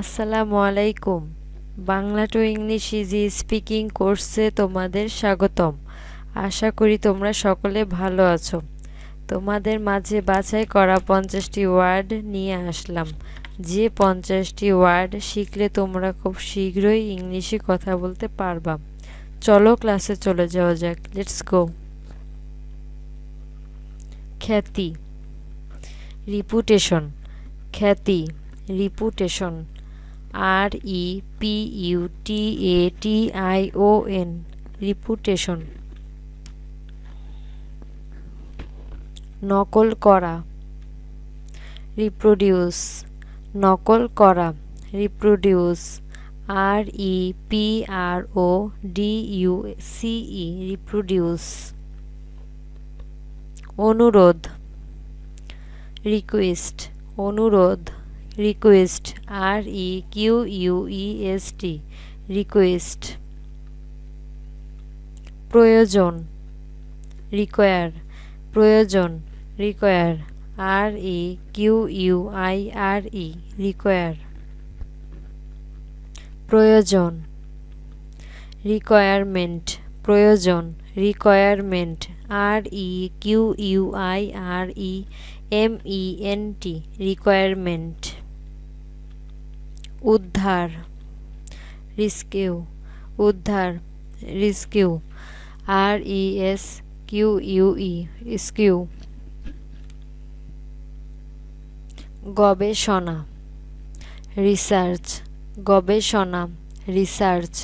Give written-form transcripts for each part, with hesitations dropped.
আসসালামু আলাইকুম। Bangla to English easy speaking কোর্সে তোমাদের স্বাগতম। আশা করি তোমরা সকলে ভালো আছো। তোমাদের মাঝে বাছাই করা 50টি ওয়ার্ড নিয়ে আসলাম। যে 50টি ওয়ার্ড শিখলে তোমরা খুব শীঘ্রই ইংলিশে কথা বলতে পারবা। চলো ক্লাসে চলে যাওয়া যাক। Let's go. খ্যাতি, রিপুটেশন, খ্যাতি, রিপুটেশন, REPUTATION, রিপুটেশন। নকল করা, রিপ্রোডিউস, নকল করা, রিপ্রোডিউস, REPRODUCE, রিপ্রোডিউস। অনুরোধ, রিকোয়েস্ট, অনুরোধ, রিকোয়েস্ট, REQUEST, রিকোয়েস্ট। প্রয়োজন, রিকোয়ার, প্রয়োজন, রিকোয়ার, REQUIRE, রিকোয়ার। প্রয়োজন, রিকোয়ারমেন্ট, প্রয়োজন, রিকোয়ারমেন্ট, REQUIREMENT, রিকোয়ারমেন্ট। উদ্ধার, রিস্কিউ, উদ্ধার, রিস্কিউ, RESQUE, রিস্কিউ। গবেষণা, রিসার্চ, গবেষণা, রিসার্চ,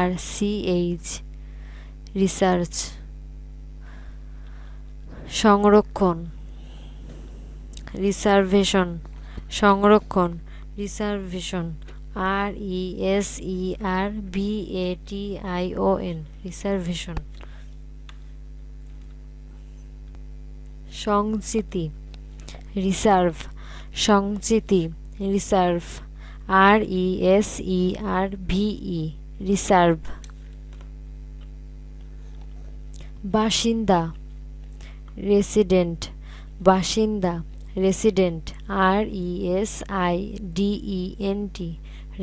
RESEARCH, রিসার্চ। সংরক্ষণ, রিসার্ভেশন, সংরক্ষণ, রিসার্ভেশন, RESERVATION, রিসার্ভেশন। সংচিতি, রিসার্ভ, সংচিতি, রিসার্ভ, RESERVE, রিসার্ভ। বাসিন্দা, রেসিডেন্ট, বাসিন্দা, রেসিডেন্ট, RESIDENT,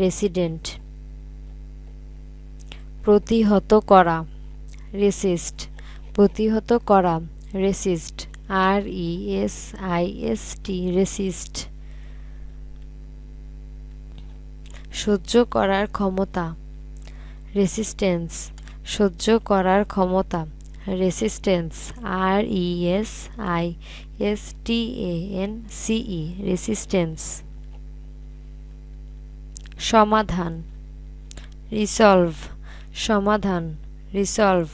রেসিডেন্ট। প্রতিহত করা, রেসিস্ট, প্রতিহত করা, রেসিস্ট, RESIST, রেসিস্ট। সহ্য করার ক্ষমতা, রেসিস্টেন্স, সহ্য করার ক্ষমতা, রেসিস্টেন্স, RESISTANCE, রেসিস্টেন্স। সমাধান, রিসলভ, সমাধান, রিসলভ,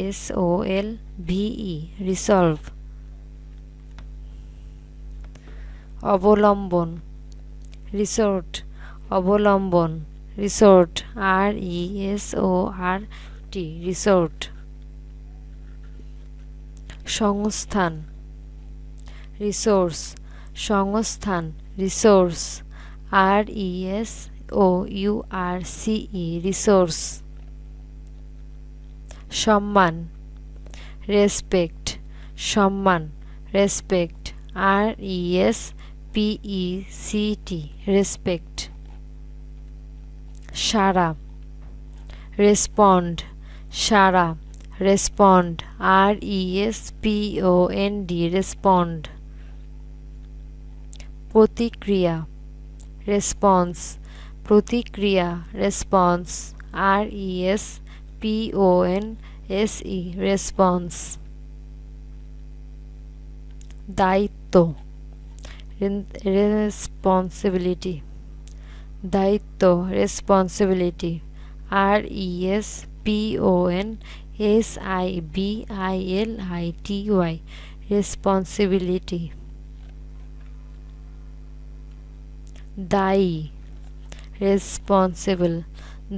RESSOLVE, রিসলভ। অবলম্বন, রিসোর্ট, অবলম্বন, রিসোর্ট, RESORT, রিসোর্ট। সংস্থান, রিসোর্স, সংস্থান, রিসোর্স, RESOURCE, রিসোর্স। সম্মান, রেসপেক্ট, সম্মান, রেসপেক্ট, RESPECT, রেসপেক্ট। সাড়া, রেসপন্ড, সাড়া, রেসপন্ড, RESPOND, রেসপন্ড। প্রতিক্রিয়া, রেসপন্স, প্রতিক্রিয়া, রেসপন্স, RESPONSE, রেসপন্স। দায়িত্ব, রেসপন্সিবিলিটি, দায়িত্ব, রেসপন্সিবিলিটি, RESPONSIBILITY, রেসপন্সিবিলিটি। দায়ী, রেসপন্সিবল,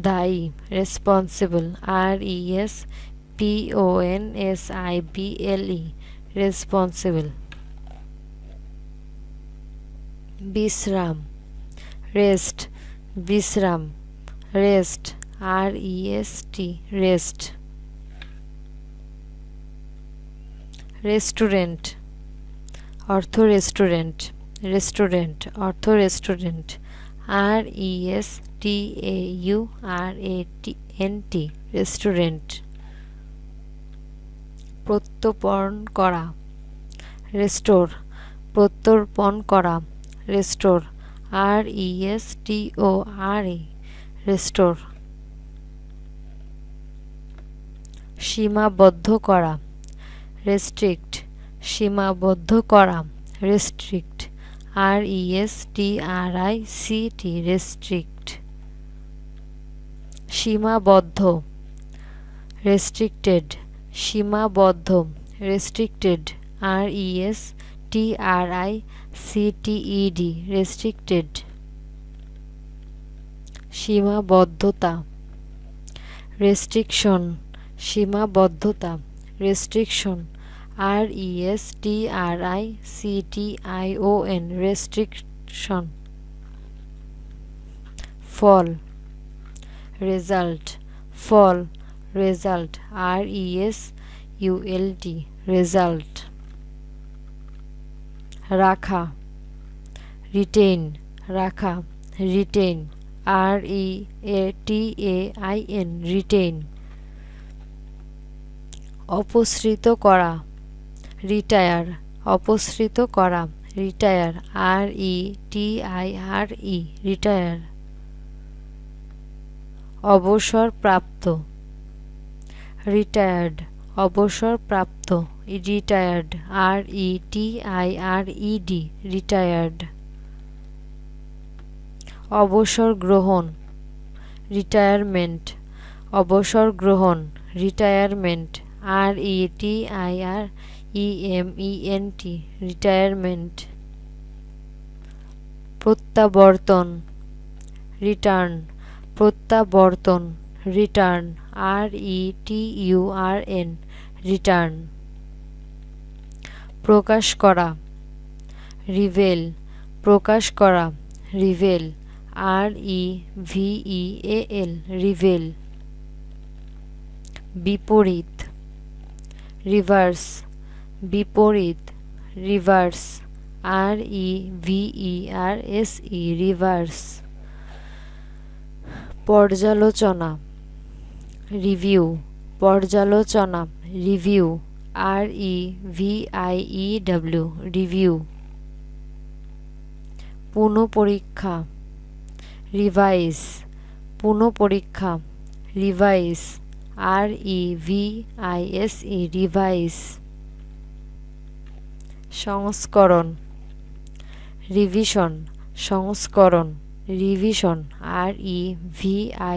দায়ী, রেসপন্সিবল, RESPONSIBLE, রেসপন্সিবল। বিশ্রাম, রেস্ট, বিশ্রাম, রেস্ট, REST, রেস্ট। রেস্টুরেন্ট, অর্থ রেস্টুরেন্ট, রেস্টুরেন্ট অর্থ রেস্টুরেন্ট, RESTAURANT রেস্টুরেন্ট। প্রত্যর্পণ করা, রেস্টোর প্রত্যর্পণ করা, রেস্টোর, RESTORE রেস্টোর। সীমাবদ্ধ করা, রেস্ট্রিক্ট সীমাবদ্ধ করা, রেস্ট্রিক্ট, RESTRICT রেস্ট্রিক্ট। সীমাবদ্ধ, রেস্ট্রিক্টেড সীমাবদ্ধ, রেস্ট্রিক্টেড, RESTRICTED রেস্ট্রিক্টেড। সীমাবদ্ধতা, রেস্ট্রিকশন সীমাবদ্ধতা, রেস্ট্রিকশন, RESTRICTION রেস্ট্রিকশন। ফল, রেজাল্ট ফল, রেজাল্ট, RESULT রেজাল্ট। রাখা, রিটেইন রাখা, রিটেইন, RETAIN রিটেইন। অপসৃত করা, রিটায়ার অপসৃত করা, রিটায়ার, RETIRE রিটায়ার। অবসরপ্রাপ্ত, রিটায়ার্ড অবসরপ্রাপ্ত, রিটায়ার্ড, RETIRED রিটায়ার্ড। অবসর গ্রহণ, রিটায়ারমেন্ট অবসর গ্রহণ, রিটায়ারমেন্ট, RETIREMENT রিটায়ারমেন্ট। প্রত্যাবর্তন, রিটার্ন প্রত্যাবর্তন, রিটার্ন, RETURN রিটার্ন। প্রকাশ করা, রিভেল প্রকাশ করা, রিভেল, REVEAL রিভেল। বিপরীত, রিভার্স বিপরীত, রিভার্স, REVERSE রিভার্স। পর্যালোচনা, রিভিউ পর্যালোচনা, রিভিউ, REVIEW রিভিউ। পুনঃপরীক্ষা, রিভাইজ পুনঃপরীক্ষা, রিভাইজ, REVISE রিভাইজ। সংস্করণ, রিভিশন সংস্করণ, রিভিশন, REVISION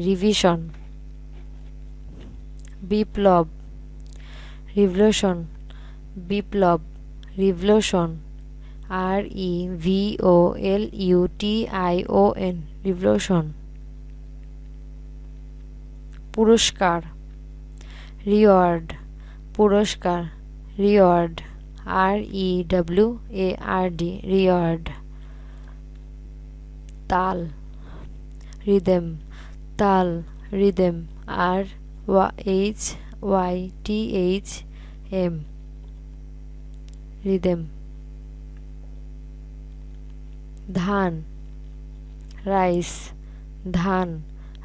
রিভিশন। বিপ্লব, রিভলিউশন বিপ্লব, রিভলিউশন, REVOLUTION রিভলিউশন। পুরস্কার, রিওয়ার্ড পুরস্কার, রিওয়ার্ড, REWARD রিওয়ার্ড। তাল, রিদেম তাল, রিদেম, RYTHM রিদেম। ধান, রাইস ধান,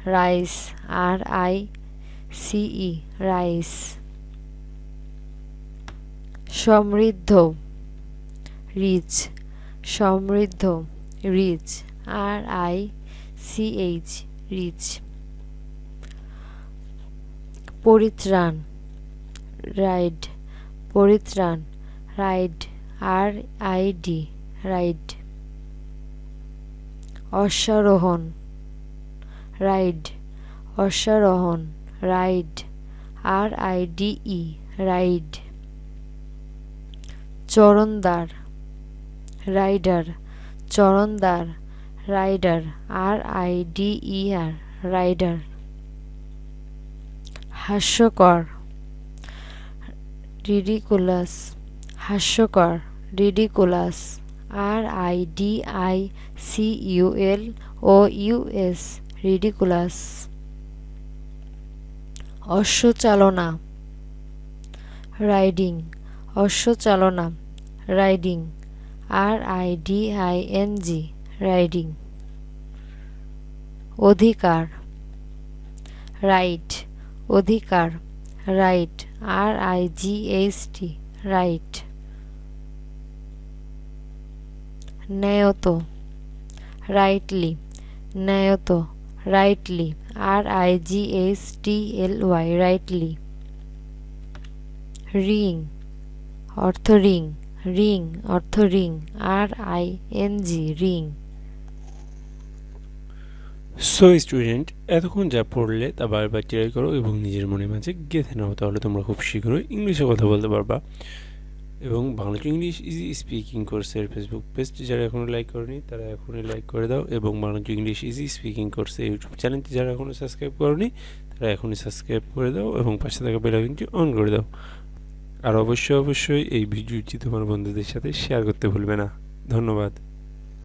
রাইস, RICE রাইস। সমৃদ্ধ, রিচ সমৃদ্ধ, রিচ, RICH রিচ। পরিত্রাণ, রাইড পরিত্রাণ, রাইড, RID রাইড। অশ্বারোহণ, রাইড অশ্বারোহণ, রাইড, RIDE রাইড। চরণদার, রাইডার চরণদার, রাইডার, RIDER রাইডার। হাস্যকর, রিডিকুলাস হাস্যকর, ridiculous, RIDICULOUS ridiculous. অশ্বচালনা, riding অশ্বচালনা riding RIDING riding অধিকার রাইট অধিকার right RIGHT right ন্যায়ত rightly ন্যায়ত rightly RIGHTLY rightly ring অর্থ রিং রিং অর্থ ring RING ring so student, এতক্ষণ যা পড়লে তা বারবার ট্রাই করো এবং নিজের মনের মাঝে গেঁথে নাও, তাহলে তোমরা খুব শীঘ্রই ইংলিশে কথা বলতে পারবা। এবং Bangla to English easy speaking কোর্সের ফেসবুক পেজটি যারা এখনও লাইক করেনি তারা এখনই লাইক করে দাও, এবং Bangla to English easy speaking কোর্সের ইউটিউব চ্যানেলটি যারা এখনও সাবস্ক্রাইব করনি তারা এখনই সাবস্ক্রাইব করে দাও এবং পাশে থাকা বেল আইকনটি অন করে দাও। আর অবশ্যই এই ভিডিওটি তোমার বন্ধুদের সাথে শেয়ার করতে ভুলবে না। ধন্যবাদ।